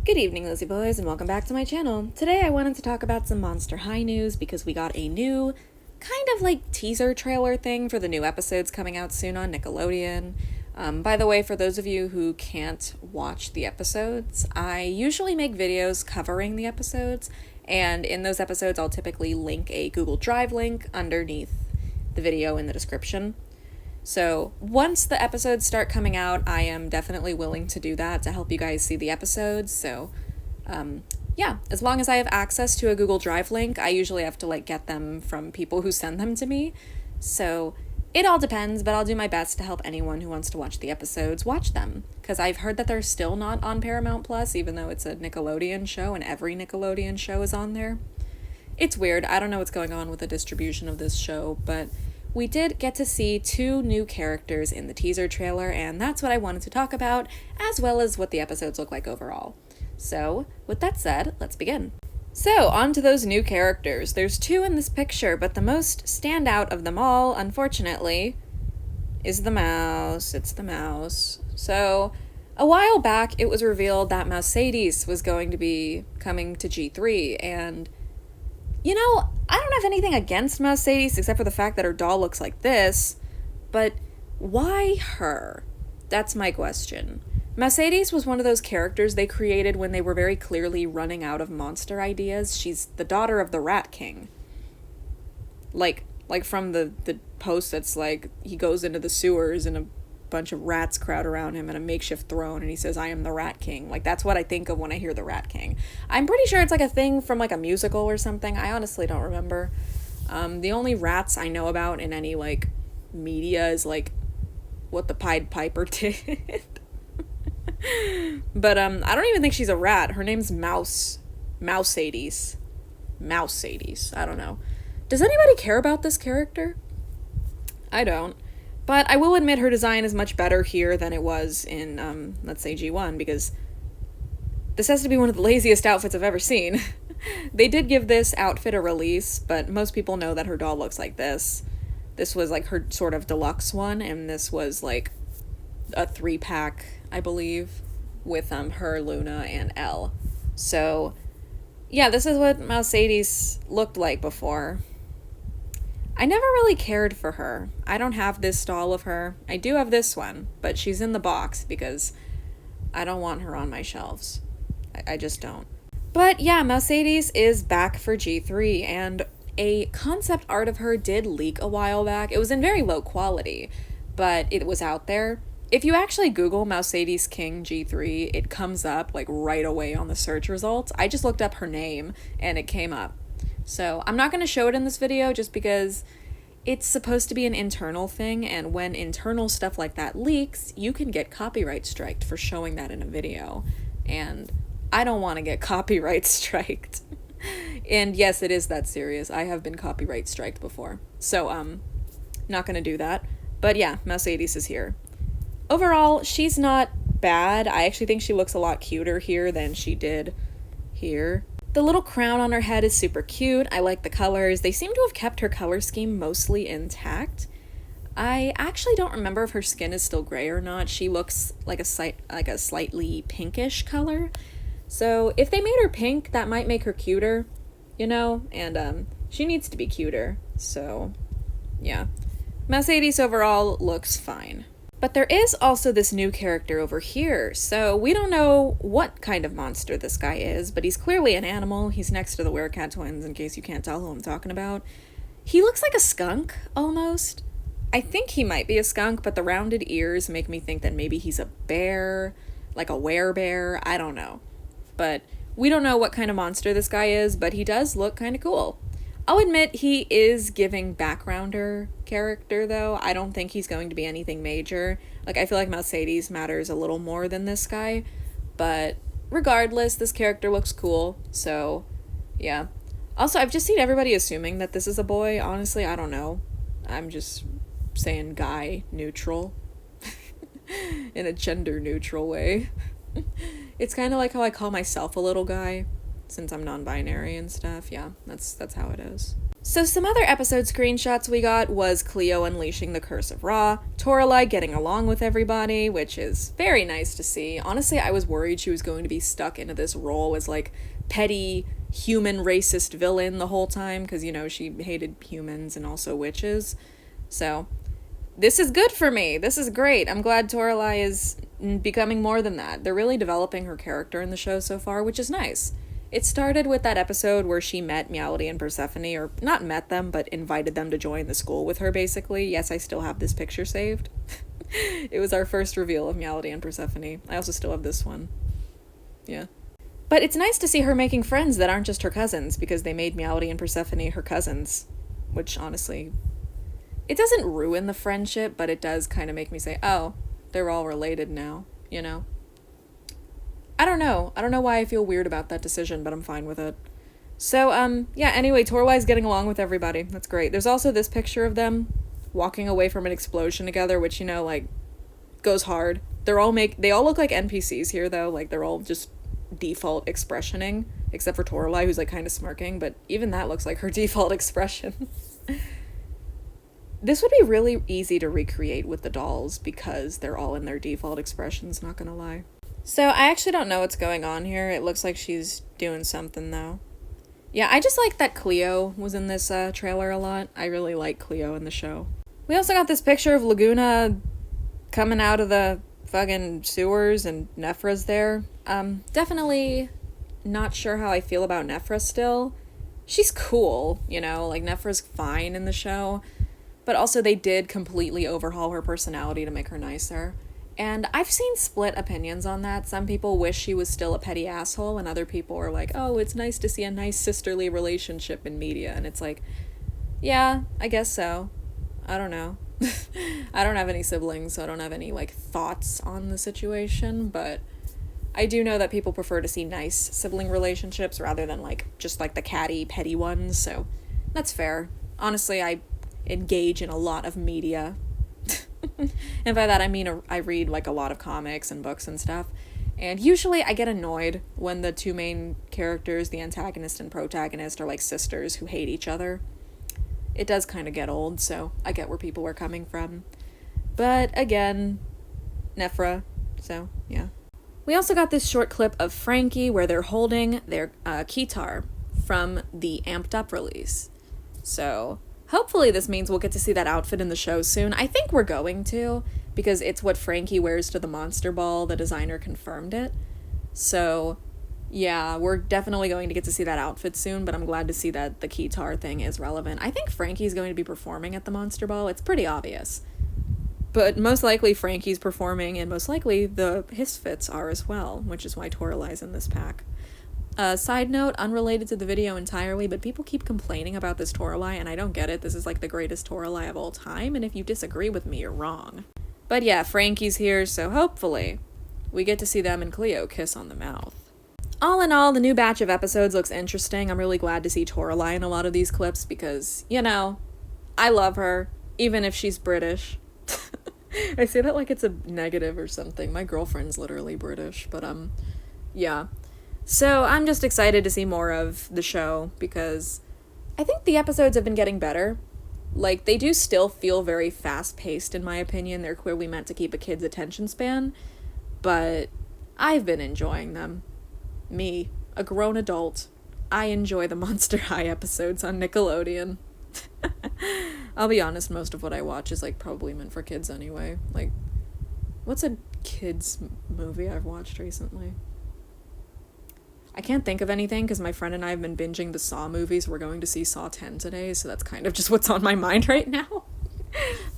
Good evening, Lizzie Boys, and welcome back to my channel. Today I wanted to talk about some Monster High news because we got a new kind of like teaser trailer thing for the new episodes coming out soon on Nickelodeon. By the way, for those of you who can't watch the episodes, I usually make videos covering the episodes, and in those episodes I'll typically link a Google Drive link underneath the video in the description. So once the episodes start coming out, I am definitely willing to do that to help you guys see the episodes. So yeah, as long as I have access to a Google Drive link, I usually have to get them from people who send them to me. So it all depends, but I'll do my best to help anyone who wants to watch the episodes watch them. Because I've heard that they're still not on Paramount Plus, even though it's a Nickelodeon show and every Nickelodeon show is on there. It's weird. I don't know what's going on with the distribution of this show, but we did get to see two new characters in the teaser trailer, and that's what I wanted to talk about, as well as what the episodes look like overall. So, with that said, let's begin. So, on to those new characters. There's two in this picture, but the most standout of them all, unfortunately, is the mouse. It's the mouse. So, a while back, it was revealed that Mouscedes was going to be coming to G3, and you know, I don't have anything against Mouscedes except for the fact that her doll looks like this, but why her? That's my question. Mouscedes was one of those characters they created when they were very clearly running out of monster ideas. She's the daughter of the Rat King. Like from the post that's like, he goes into the sewers and a bunch of rats crowd around him and a makeshift throne, and he says, "I am the Rat King." Like, that's what I think of when I hear the Rat King. I'm pretty sure it's like a thing from like a musical or something. I honestly don't remember. The only rats I know about in any like media is like what the Pied Piper did. But I don't even think she's a rat. Her name's Mouscedes. I don't know. Does anybody care about this character? I don't. But I will admit her design is much better here than it was in, let's say, G1, because this has to be one of the laziest outfits I've ever seen. They did give this outfit a release, but most people know that her doll looks like this. This was like her sort of deluxe one, and this was like a 3-pack, I believe, with her, Luna, and Elle. So, yeah, this is what Mouscedes looked like before. I never really cared for her. I don't have this doll of her. I do have this one, but she's in the box because I don't want her on my shelves. I just don't. But yeah, Mouscedes is back for G3, and a concept art of her did leak a while back. It was in very low quality, but it was out there. If you actually Google Mouscedes King G3, it comes up like right away on the search results. I just looked up her name and it came up. So I'm not going to show it in this video just because it's supposed to be an internal thing, and when internal stuff like that leaks, you can get copyright striked for showing that in a video, and I don't want to get copyright striked. And yes, it is that serious. I have been copyright striked before. So, not going to do that. But yeah, Mouscedes is here. Overall, she's not bad. I actually think she looks a lot cuter here than she did here. The little crown on her head is super cute. I like the colors. They seem to have kept her color scheme mostly intact. I actually don't remember if her skin is still gray or not. She looks like a slightly pinkish color. So if they made her pink, that might make her cuter, you know? And she needs to be cuter. So yeah. Mouscedes overall looks fine. But there is also this new character over here, so we don't know what kind of monster this guy is, but he's clearly an animal. He's next to the Werecat twins, in case you can't tell who I'm talking about. He looks like a skunk, almost. I think he might be a skunk, but the rounded ears make me think that maybe he's a bear, like a werebear, I don't know. But we don't know what kind of monster this guy is, but he does look kind of cool. I'll admit he is giving backgrounder character, though. I don't think he's going to be anything major. Like, I feel like Mouscedes matters a little more than this guy. But regardless, this character looks cool. So, yeah. Also, I've just seen everybody assuming that this is a boy. Honestly, I don't know. I'm just saying guy neutral. In a gender neutral way. It's kind of like how I call myself a little guy. Since I'm non-binary and stuff, yeah, that's how it is. So some other episode screenshots we got was Cleo unleashing the Curse of Ra, Toralei getting along with everybody, which is very nice to see. Honestly, I was worried she was going to be stuck into this role as, like, petty, human racist villain the whole time, because, you know, she hated humans and also witches. So, this is good for me. This is great. I'm glad Toralei is becoming more than that. They're really developing her character in the show so far, which is nice. It started with that episode where she met Mouscedes and Persephone, or not met them, but invited them to join the school with her, basically. Yes, I still have this picture saved. It was our first reveal of Mouscedes and Persephone. I also still have this one. Yeah. But it's nice to see her making friends that aren't just her cousins, because they made Mouscedes and Persephone her cousins. Which, honestly, it doesn't ruin the friendship, but it does kind of make me say, oh, they're all related now, you know? I don't know why I feel weird about that decision, but I'm fine with it. So, yeah, anyway, Toralei's getting along with everybody. That's great. There's also this picture of them walking away from an explosion together, which, you know, like, goes hard. They all look like NPCs here, though. Like, they're all just default expressioning, except for Toralei, who's, like, kind of smirking, but even that looks like her default expression. This would be really easy to recreate with the dolls, because they're all in their default expressions, not gonna lie. So, I actually don't know what's going on here. It looks like she's doing something, though. Yeah, I just like that Cleo was in this trailer a lot. I really like Cleo in the show. We also got this picture of Laguna coming out of the fucking sewers, and Nephra's there. Definitely not sure how I feel about Nephra still. She's cool, you know, like, Nephra's fine in the show. But also they did completely overhaul her personality to make her nicer. And I've seen split opinions on that. Some people wish she was still a petty asshole, and other people are like, oh, it's nice to see a nice sisterly relationship in media. And it's like, yeah, I guess so. I don't know. I don't have any siblings, so I don't have any, like, thoughts on the situation, but I do know that people prefer to see nice sibling relationships rather than, like, just, like, the catty, petty ones, so that's fair. Honestly, I engage in a lot of media. And by that I mean I read, like, a lot of comics and books and stuff, and usually I get annoyed when the two main characters, the antagonist and protagonist, are like sisters who hate each other. It does kind of get old, so I get where people are coming from. But again, Nephra, so yeah. We also got this short clip of Frankie where they're holding their keytar from the Amped Up release. So hopefully this means we'll get to see that outfit in the show soon. I think we're going to, because it's what Frankie wears to the Monster Ball. The designer confirmed it. So, yeah, we're definitely going to get to see that outfit soon, but I'm glad to see that the keytar thing is relevant. I think Frankie's going to be performing at the Monster Ball. It's pretty obvious. But most likely Frankie's performing, and most likely the Hisfits are as well, which is why Toralei's in this pack. Side note, unrelated to the video entirely, but people keep complaining about this Toralei, and I don't get it. This is like the greatest Toralei of all time, and if you disagree with me, you're wrong. But yeah, Frankie's here, so hopefully we get to see them and Cleo kiss on the mouth. All in all, the new batch of episodes looks interesting. I'm really glad to see Toralei in a lot of these clips because, you know, I love her, even if she's British. I say that like it's a negative or something. My girlfriend's literally British, but yeah. So I'm just excited to see more of the show because I think the episodes have been getting better. Like, they do still feel very fast-paced, in my opinion. They're clearly meant to keep a kid's attention span, but I've been enjoying them. Me, a grown adult, I enjoy the Monster High episodes on Nickelodeon. I'll be honest, most of what I watch is, like, probably meant for kids anyway. Like, what's a kids movie I've watched recently? I can't think of anything because my friend and I have been binging the Saw movies. We're going to see Saw 10 today, so that's kind of just what's on my mind right now.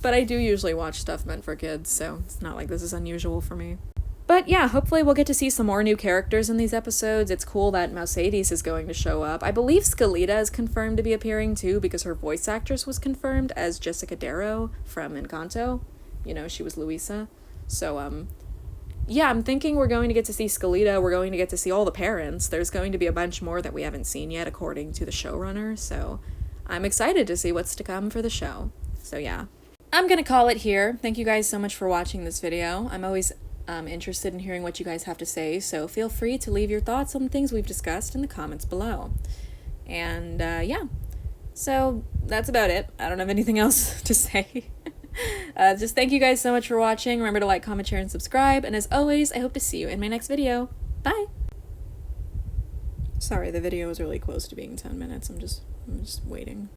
But I do usually watch stuff meant for kids, so it's not like this is unusual for me. But yeah, hopefully we'll get to see some more new characters in these episodes. It's cool that Mouscedes is going to show up. I believe Scalita is confirmed to be appearing too because her voice actress was confirmed as Jessica Darrow from Encanto. You know, she was Luisa. So, yeah, I'm thinking we're going to get to see Scalita. We're going to get to see all the parents. There's going to be a bunch more that we haven't seen yet, according to the showrunner. So I'm excited to see what's to come for the show. So yeah. I'm going to call it here. Thank you guys so much for watching this video. I'm always interested in hearing what you guys have to say. So feel free to leave your thoughts on things we've discussed in the comments below. And yeah. So that's about it. I don't have anything else to say. Just thank you guys so much for watching. Remember to like, comment, share, and subscribe. And as always, I hope to see you in my next video. Bye! Sorry, the video is really close to being 10 minutes. I'm just waiting.